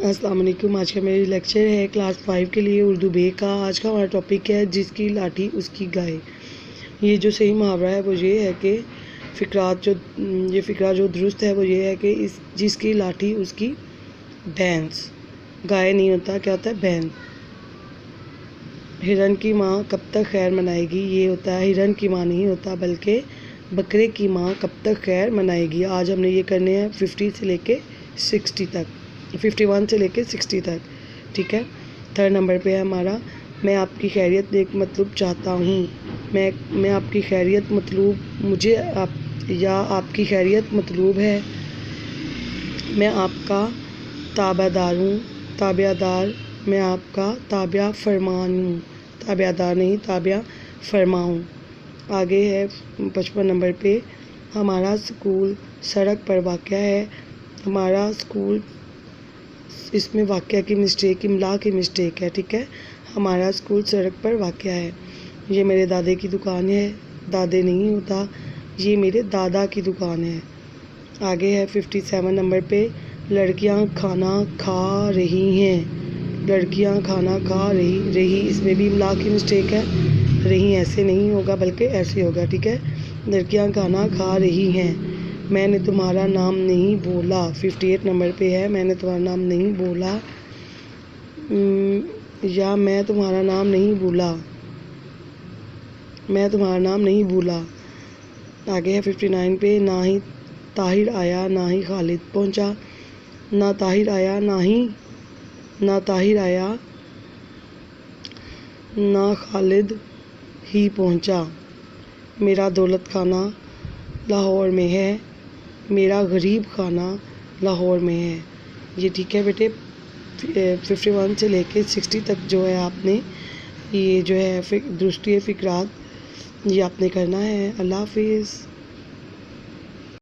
अस्सलाम वालेकुम। आज का मेरी लेक्चर है क्लास 5 के लिए उर्दू बे का। आज का हमारा टॉपिक है जिसकी लाठी उसकी गाय। ये जो सही मुहावरा है वो ये है कि फ़िक्रा जो दुरुस्त है वो ये है कि इस जिसकी लाठी उसकी भैंस। गाय नहीं होता, क्या होता है? भैंस। हिरन की माँ कब तक खैर मनाएगी, ये होता है हिरन की माँ नहीं होता बल्कि बकरे की माँ कब तक खैर मनाएगी। आज हमने ये करने हैं 50 से लेके 60 तक, 51 से लेके 60 तक, ठीक है। 3rd नंबर पे है हमारा, मैं आपकी खैरियत एक मतलब चाहता हूँ। मैं आपकी खैरियत मतलूब, मुझे आपकी खैरियत मतलूब है। मैं आपका ताबेदार हूँ, ताबेदार। मैं आपका ताबिया फरमान हूँ, ताबेदार नहीं ताबिया फरमा हूँ। आगे है 55 नंबर पे, हमारा स्कूल सड़क पर वाक़या है। हमारा स्कूल, इसमें वाक़या की मिस्टेक, इमला की मिस्टेक है, ठीक है। हमारा स्कूल सड़क पर वाक़या है। ये मेरे दादे की दुकान है, दादे नहीं होता, ये मेरे दादा की दुकान है। आगे है 57 नंबर पे, लड़कियां खाना खा रही हैं। लड़कियां खाना खा रही, इसमें भी इमला की मिस्टेक है। रही ऐसे नहीं होगा बल्कि ऐसे होगा, ठीक है। लड़कियां खाना खा रही हैं। मैंने तुम्हारा नाम नहीं बोला। 58 नंबर पे है, मैंने तुम्हारा नाम नहीं बोला, या मैं तुम्हारा नाम नहीं भूला, मैं तुम्हारा नाम नहीं भूला। आगे है 59 पे, ना ही ताहिर आया ना ही खालिद पहुंचा। ना ताहिर आया ना खालिद ही पहुंचा। मेरा दौलत खाना लाहौर में है, मेरा गरीब खाना लाहौर में है। ये ठीक है बेटे। 51 से लेके 60 तक जो है आपने ये जो है दुरुस्ती फ़िक्रात ये आपने करना है। अल्लाह हाफिज़।